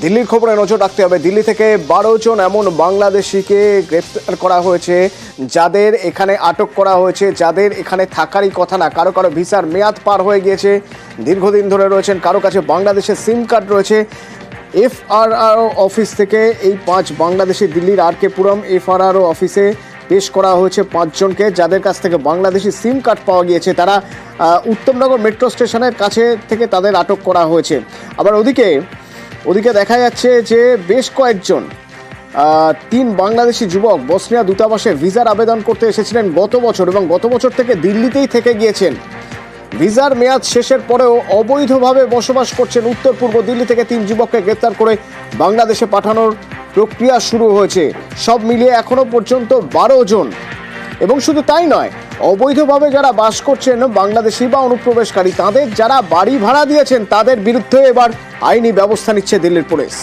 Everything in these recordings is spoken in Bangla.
দিল্লির খবরে নজর রাখতে হবে। দিল্লি থেকে 12 জন এমন বাংলাদেশিকে গ্রেপ্তার করা হয়েছে, যাদের এখানে আটক করা হয়েছে, যাদের এখানে থাকারই কথা না। কারো কারো ভিসার মেয়াদ পার হয়ে গিয়েছে, দীর্ঘদিন ধরে রয়েছেন, কারো কাছে বাংলাদেশের সিম কার্ড রয়েছে। এফআরআরও অফিস থেকে এই 5 বাংলাদেশি দিল্লির আর.কে. পুরম এফআরআরও অফিসে পেশ করা হয়েছে 5 জনকে, যাদের কাছ থেকে বাংলাদেশি সিম কার্ড পাওয়া গিয়েছে। তারা উত্তমনগর মেট্রো স্টেশনের কাছে থেকে তাদের আটক করা হয়েছে। আবার ওদিকে দেখা যাচ্ছে যে বেশ কয়েকজন 3 বাংলাদেশি যুবক বসনিয়া দূতাবাসে ভিসার আবেদন করতে এসেছিলেন গত বছর, এবং গত বছর থেকে দিল্লিতেই থেকে গিয়েছেন। ভিসার মেয়াদ শেষের পরেও অবৈধভাবে বসবাস করছেন উত্তর পূর্ব দিল্লি থেকে 3 যুবককে গ্রেপ্তার করে বাংলাদেশে পাঠানোর প্রক্রিয়া শুরু হয়েছে। সব মিলিয়ে এখনো পর্যন্ত 12 জন। এবং শুধু তাই নয়, অবৈধভাবে যারা বাস করছেন বাংলাদেশি বা অনুপ্রবেশকারী, তাদের যারা বাড়ি ভাড়া দিয়েছেন তাদের বিরুদ্ধে এবার আইনি ব্যবস্থা নিচ্ছে দিল্লির পুলিশ।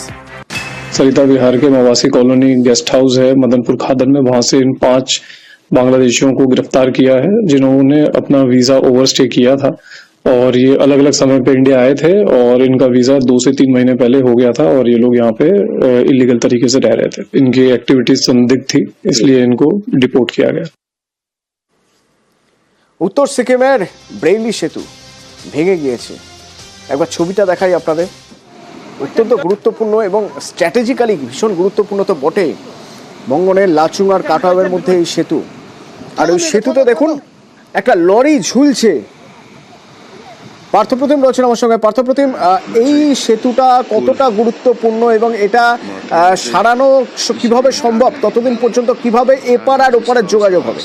सरिता विहार के मवासी कॉलोनी गेस्ट हाउस है मदनपुर खादर में, वहां से इन 5 बांग्लादेशियों को गिरफ्तार किया है, जिन्होंने अपना वीजा ओवरस्टे किया था और ये अलग अलग समय पे इंडिया आए थे और इनका वीजा 2 से 3 महीने पहले हो गया था और ये लोग यहाँ पे इलीगल तरीके से रह रहे थे। इनकी एक्टिविटीज संदिग्ध थी, इसलिए इनको डिपोर्ट किया गया। উত্তর সিকিমের ব্রেইলি সেতু ভেঙে গিয়েছে। একবার ছবিটা দেখাই আপনাদের। অত্যন্ত গুরুত্বপূর্ণ এবং স্ট্র্যাটেজিক্যালি ভীষণ গুরুত্বপূর্ণ তো বটে। মঙ্গনের লাচুং আর কাটাওয়ের মধ্যে এই সেতু, আর ওই সেতুতে দেখুন একটা লরি ঝুলছে। পার্থপ্রতিম রয়েছেন আমার সঙ্গে। পার্থপ্রতিম, এই সেতুটা কতটা গুরুত্বপূর্ণ এবং এটা সারানো কিভাবে সম্ভব? ততদিন পর্যন্ত কিভাবে এপার আর ওপারের যোগাযোগ হবে?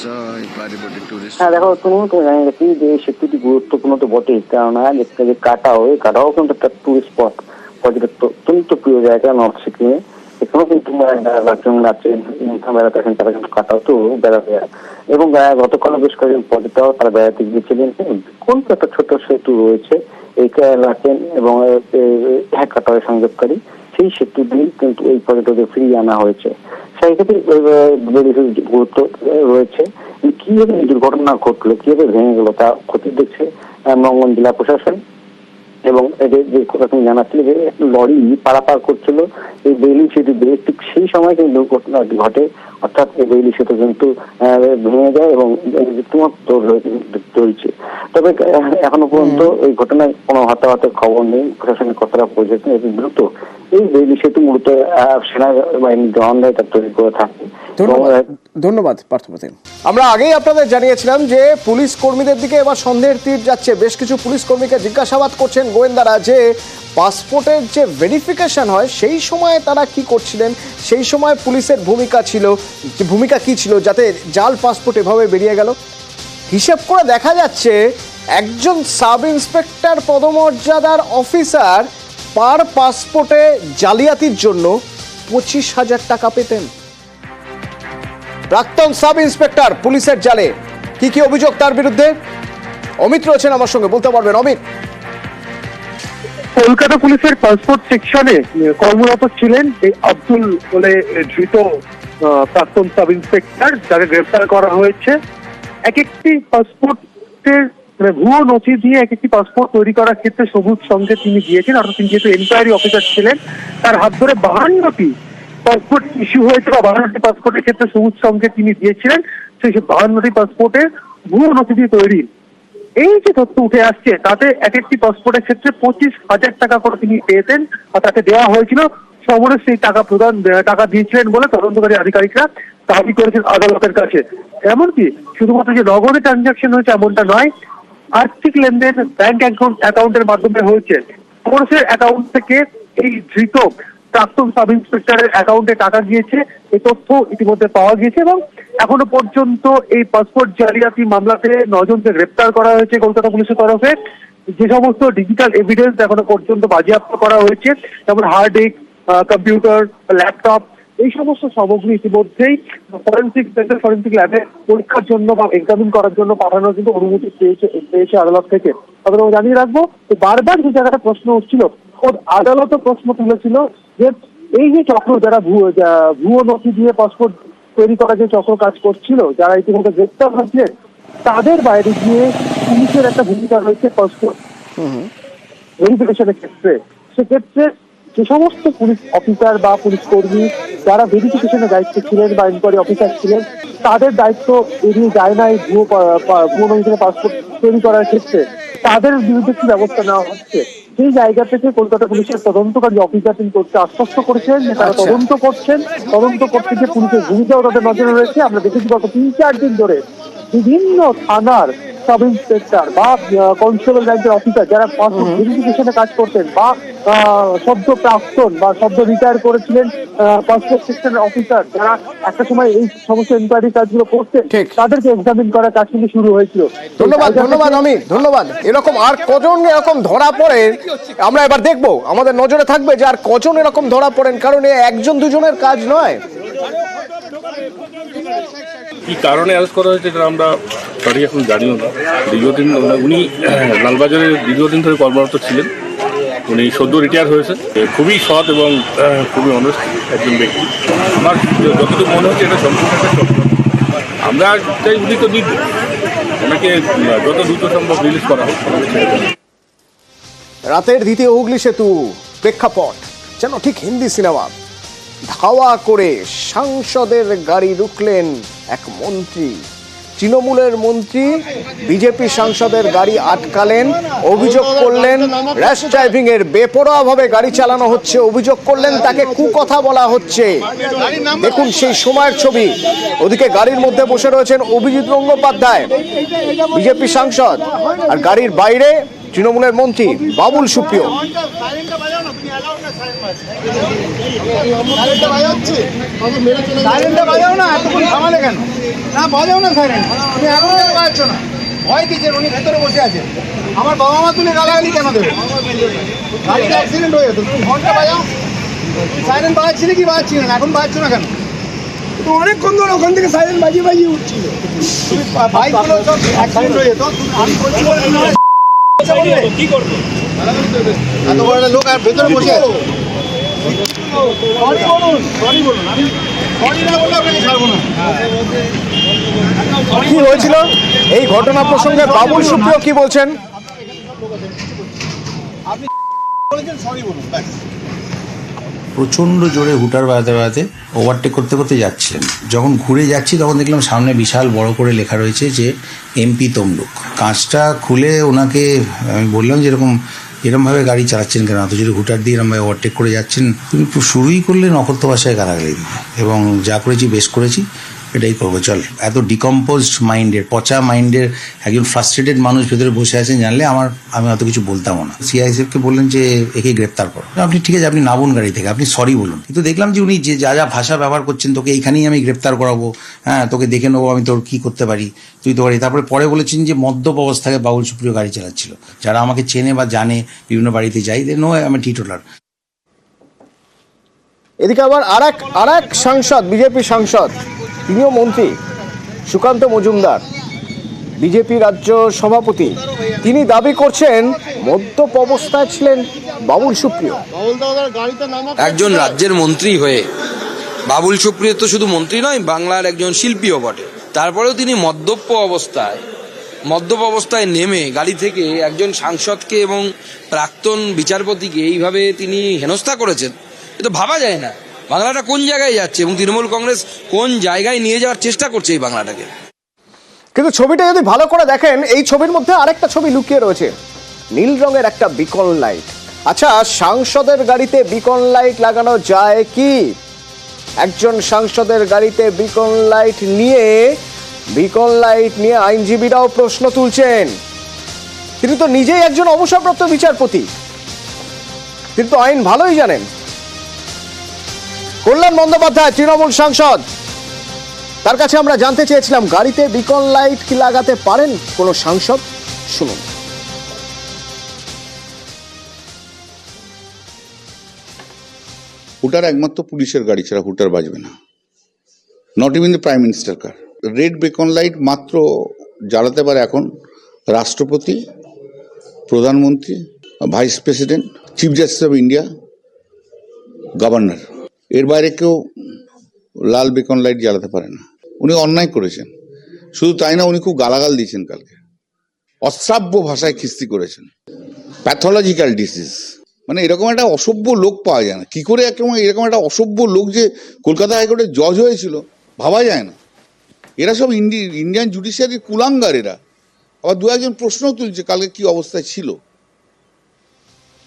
হ্যাঁ দেখো, তুমি জানি রাখি যে সেতুটি গুরুত্বপূর্ণ তো বটেই, কেননা যে কাটাও কিন্তু একটা টুরিস্ট স্পট, পর্যটক অত্যন্ত প্রিয় জায়গা নর্থ সিকিমে। এখানেও কিন্তু বেড়াতে আসেন তারা, কিন্তু কাটাও তো বেড়াতে যায়। এবং গতকাল বেশ কয়েকজন পর্যটক তারা বেড়াতে গিয়েছিলেন। কোন একটা ছোট সেতু রয়েছে এই লাটেন এবং কাটাওয়ের সংযোগকারী, সেই সেতু দিয়ে কিন্তু এই পর্যটকদের ফিরিয়ে আনা হয়েছে। সেই ক্ষেত্রে গুরুত্ব রয়েছে। কিভাবে দুর্ঘটনা ঘটলো, কিভাবে ভেঙে গেল তা ক্ষতি দেখছে মঙ্গন জেলা প্রশাসন। এবং যে কথা তুমি জানাচ্ছিলে যে লরি পারাপার করছিল এই বেইলি সেতু দিয়ে, ঠিক সেই সময় কিন্তু দুর্ঘটনা ঘটে। অর্থাৎ এই বেইলি সেতু কিন্তু ভেঙে যায় এবং রীতিমতো চলছে। তবে এখনো পর্যন্ত এই ঘটনায় কোনো হতাহতের খবর নেই। প্রশাসনের কথাটা পৌঁছেছেন এবং দ্রুত এই বেইলি সেতু মূলত সেনাবাহিনী জওয়ানরা তৈরি করে থাকে। ধন্যবাদ পার্থপ্রতিম। আমরা আগেই আপনাদের জানিয়েছিলাম যে পুলিশ কর্মীদের দিকে এবার সন্দেহের তীর যাচ্ছে। বেশ কিছু পুলিশ কর্মীকে জিজ্ঞাসাবাদ করছেন গোয়েন্দারা যে পাসপোর্টের যে ভেরিফিকেশন হয় সেই সময় তারা কি করছিলেন, সেই সময় পুলিশের ভূমিকা কি ছিল যাতে জাল পাসপোর্ট এভাবে বেরিয়ে গেল। হিসেব করে দেখা যাচ্ছে একজন সাব ইন্সপেক্টর পদমর্যাদার অফিসার পার পাসপোর্টে জালিয়াতির জন্য 25,000 টাকা পেতেন। প্রাক্তন সাব ইন্সপেক্টর পুলিশের জালে। কি কি অভিযোগ তার বিরুদ্ধে? অমিত রয়েছেন আমার সঙ্গে, বলতে পারবেন। অমিত, কলকাতা পুলিশের পাসপোর্ট সেকশনে কর্মরত ছিলেন এই আব্দুল বলে ধৃত প্রাক্তন সাব ইন্সপেক্টর, যাকে গ্রেফতার করা হয়েছে। এক একটি পাসপোর্টের ভুয়ো নথি দিয়ে এক একটি পাসপোর্ট তৈরি করার ক্ষেত্রে সবুজ সংকেত তিনি দিয়েছেন। অর্থাৎ তিনি যেহেতু এনকোয়ারি অফিসার ছিলেন, তার হাত ধরে 52টি পাসপোর্ট ইস্যু হয়েছে বা 52টি পাসপোর্টের ক্ষেত্রে সবুজ সংকেত তিনি দিয়েছিলেন। সেই 52টি পাসপোর্টের ভুয়ো নথি দিয়ে তৈরি এই যে তথ্য উঠে আসছে, তাতে এক একটি পাসপোর্টের ক্ষেত্রে 25,000 টাকা করে তিনি পেতেন আর তাকে দেওয়া হয়েছিল। সমরে সেই টাকা দিয়েছিলেন বলে তদন্তকারী আধিকারিকরা দাবি করেছেন আদালতের কাছে। এমনকি শুধুমাত্র যে নগদে ট্রানজাকশন হয়েছে এমনটা নয়, আর্থিক লেনদেন ব্যাংক অ্যাকাউন্টের মাধ্যমে হয়েছে। পুলিশের অ্যাকাউন্ট থেকে এই ধৃত প্রাক্তন সাব ইন্সপেক্টরের অ্যাকাউন্টে টাকা গিয়েছে, এই তথ্য ইতিমধ্যে পাওয়া গিয়েছে। এবং এখনো পর্যন্ত এই পাসপোর্ট জালিয়াতি মামলাতে 9 জনকে গ্রেপ্তার করা হয়েছে কলকাতা পুলিশের তরফে। যে সমস্ত ডিজিটাল এভিডেন্স এখনো পর্যন্ত বাজেয়াপ্ত করা হয়েছে, যেমন হার্ড ডিস্ক, কম্পিউটার, ল্যাপটপ, এই সমস্ত সামগ্রী ইতিমধ্যেই ফরেন্সিক ল্যাবে পরীক্ষার জন্য বা এক্সামিন করার জন্য পাঠানোর কিন্তু অনুমতি পেয়েছে আদালত থেকে। তবে জানিয়ে রাখবো, বারবার যে জায়গাটা প্রশ্ন হচ্ছিল, আদালতও প্রশ্ন তুলেছিল যে এই যে চক্র যারা ভুয়ো নথি দিয়ে পাসপোর্ট তৈরি করা যে চক্র কাজ করছিল, যারা ইতিমধ্যে গ্রেপ্তার হয়েছে, তাদের বাইরে গিয়ে পুলিশের একটা ভূমিকা রয়েছে পাসপোর্ট ভেরিফিকেশনের ক্ষেত্রে। সেক্ষেত্রে যে সমস্ত পুলিশ অফিসার বা পুলিশ কর্মী যারা ভেরিফিকেশনের দায়িত্বে ছিলেন বা ইনকোয়ারি অফিসার ছিলেন, তাদের দায়িত্ব এড়িয়ে যায় না এই ভুয়ো হিসেবে পাসপোর্ট তৈরি করার ক্ষেত্রে। তাদের বিরুদ্ধে কি ব্যবস্থা নেওয়া হচ্ছে, সেই জায়গা থেকে কলকাতা পুলিশের তদন্তকারী অফিসার তিনি করতে আশ্বস্ত করেছেন যে তারা তদন্ত করছেন। তদন্ত করতে গিয়ে পুলিশের ভূমিকাও তাদের নজরে রয়েছে। আমরা দেখেছি গত 3-4 দিন ধরে বিভিন্ন থানার সাব ইন্সপেক্টর বা কনস্টেবল র্যাঙ্কের অফিসার যারা পাসপোর্ট ভেরিফিকেশনে কাজ করতেন বা সদ্য প্রাক্তন বা সদ্য রিটায়ার করেছিলেন পাসপোর্ট সেকশনের অফিসার যারা একটা সময় এই সমস্ত ইনকোয়ারি কাজগুলো করতেন, ঠিক। তাদেরকে এক্সামিন করার কাজ কিন্তু শুরু হয়েছিল। ধন্যবাদ অমিত, ধন্যবাদ। এরকম আর কজন এরকম ধরা পড়েন আমরা এবার দেখবো, আমাদের নজরে থাকবে যে আর কজন এরকম ধরা পড়েন, কারণ এ একজন দুজনের কাজ নয়। কি কারণে অ্যারেস্ট করা হয়েছে এটা আমরা সরি এখন জানিও না। দীর্ঘদিন উনি লালবাজারে দীর্ঘদিন ধরে কর্মরত ছিলেন। উনি সদ্য রিটায়ার হয়েছে। খুবই সৎ এবং খুবই অনেস্ট একজন ব্যক্তি। আমার যতটুকু মনে হচ্ছে এটা সম্পূর্ণ একটা স্বপ্ন। আমরা চাই উনি তো নির্দোষ, ওনাকে যত দ্রুত সম্ভব রিলিজ করা হোক। রাতের দ্বিতীয় হুগলি সেতু প্রেক্ষাপট যেন ঠিক হিন্দি সিনেমা। ধাওয়া করে সাংসদের গাড়ি রুখলেন এক মন্ত্রী, তৃণমূলের মন্ত্রী বিজেপি সাংসদের গাড়ি আটকালেন, অভিযোগ করলেন র্যাশ ড্রাইভিং এর, বেপরোয়াভাবে গাড়ি চালানো হচ্ছে অভিযোগ করলেন, তাকে কুকথা বলা হচ্ছে। দেখুন সেই সময়ের ছবি। ওদিকে গাড়ির মধ্যে বসে রয়েছেন অভিজিৎ গঙ্গোপাধ্যায় বিজেপি সাংসদ, আর গাড়ির বাইরে তৃণমূলের মন্ত্রী বাবুল সুপ্রিয়। আমার বাবা মা তুলে গালাগালি কেন দেবে? গাড়িতে অ্যাক্সিডেন্ট হয়ে যেত, তুমি ঘন্টা বাজাও। সাইরেন বাজাচ্ছিলে কি বাজাচ্ছিল না, এখন বাজাচ্ছ না কেন? তো অনেকক্ষণ ধরে ওখান থেকে সাইরেন বাজিয়ে বাজিয়ে উঠছিল। তুমি বাইকগুলো সব অ্যাক্সিডেন্ট হয়ে যেত, আমি বলছি বলে কি করবো? এত বড় একটা লোক আর ভেতরে বসে আছে। সরি বলুন, আমি সরি না বললে আপনাকে ছাড়বো না। কি হয়েছিল এই ঘটনা প্রসঙ্গে বাবুল সুপ্রিয় কি বলছেন? আপনি বলেছেন সরি বলুন, ব্যাস। প্রচণ্ড জোরে হুটার বাজাতে বাজাতে ওভারটেক করতে করতে যাচ্ছিলেন। যখন ঘুরে যাচ্ছি তখন দেখলাম সামনে বিশাল বড় করে লেখা রয়েছে যে এমপি তমলুক। কাঁচটা খুলে ওনাকে আমি বললাম যে এরমভাবে গাড়ি চালাচ্ছেন কেন, এত জোরে হুটার দিয়ে এরমভাবে ওভারটেক করে যাচ্ছেন, তুমি শুরুই করলে নকথ্য ভাষায় গালাগালি দিতে, এবং যা করেছি বেশ করেছি, এটাই করবো চল। এত ডিকম্পোজড মাইন্ডের, পচা মাইন্ডের একজন ফ্রাস্ট্রেটেড মানুষ ভেতরে বসে আছেন জানলে আমি অত কিছু বলতামও না। সিআইএসএফকে বললেন যে একে গ্রেপ্তার করো। আপনি ঠিক আছে, আপনি নামুন গাড়ি থেকে, আপনি সরি বলুন। কিন্তু দেখলাম যে উনি যে যা যা ভাষা ব্যবহার করছেন, তোকে এইখানেই আমি গ্রেপ্তার করাবো, হ্যাঁ তোকে দেখে নেবো আমি তোর কি করতে পারি, তুই তো পারি। তারপরে পরে বলেছেন যে মদ্যপ অবস্থায় বাবুল সুপ্রিয় গাড়ি চালাচ্ছিল। যারা আমাকে চেনে বা জানে, বিভিন্ন বাড়িতে যাই, নো আমি টিটোলার। এদিকে আবার আর এক সাংসদ, বিজেপি সাংসদ, তিনিও মন্ত্রী, সুকান্ত মজুমদার বিজেপি রাজ্য সভাপতি, তিনি দাবি করছেন মদ্যপ অবস্থায় ছিলেন বাবুল সুপ্রিয়। একজন রাজ্যের মন্ত্রী হয়ে বাবুল সুপ্রিয় তো শুধু মন্ত্রী নয়, বাংলার একজন শিল্পীও বটে। তারপরেও তিনি মদ্যপ অবস্থায় নেমে গাড়ি থেকে একজন সাংসদকে এবং প্রাক্তন বিচারপতিকে এইভাবে তিনি হেনস্থা করেছেন, এটা ভাবা যায় না। বাংলাটা কোন জায়গায় যাচ্ছে এবং তৃণমূল কংগ্রেস কোন জায়গায় নিয়ে যাওয়ার চেষ্টা করছে এই বাংলাটাকে। কিন্তু ছবিটা যদি ভালো করে দেখেন, এই ছবির মধ্যে আরেকটা ছবি লুকিয়ে রয়েছে, নীল রঙের একটা বিকন লাইট। আচ্ছা, সাংসদের গাড়িতে বিকন লাইট লাগানো যায় কি? একজন সাংসদের গাড়িতে বিকন লাইট নিয়ে আইনজীবীরাও প্রশ্ন তুলছেন। তিনি তো নিজেই একজন অবসরপ্রাপ্ত বিচারপতি, তিনি তো আইন ভালোই জানেন। কল্যাণ বন্দ্যোপাধ্যায় তৃণমূল সাংসদ, তার কাছে আমরা জানতে চেয়েছিলাম গাড়িতে বিকন লাইট কি লাগাতে পারেন কোন সাংসদ? শুনুন। হুটার একমাত্র পুলিশের গাড়ি ছাড়া হুটার বাজবে না, not even the prime minister car. Red beacon light মাত্র জ্বালাতে পারে এখন রাষ্ট্রপতি, প্রধানমন্ত্রী, vice president, chief justice of India, governor. এর বাইরে কেউ লাল বেকন লাইট জ্বালাতে পারে না। উনি অন্যায় করেছেন, শুধু তাই না, উনি খুব গালাগাল দিয়েছেন কালকে, অশ্রাব্য ভাষায় খিস্তি করেছেন। প্যাথোলজিক্যাল ডিজিজ, মানে এরকম একটা অসভ্য লোক পাওয়া যায় না। কি করে এরকম একটা অসভ্য লোক যে কলকাতা হাইকোর্টের জজ হয়েছিল ভাবা যায় না। এরা সব ইন্ডিয়ান জুডিশিয়ারির কুলাঙ্গার এরা। আবার দু একজন প্রশ্নও তুলছে কালকে কি অবস্থায় ছিল।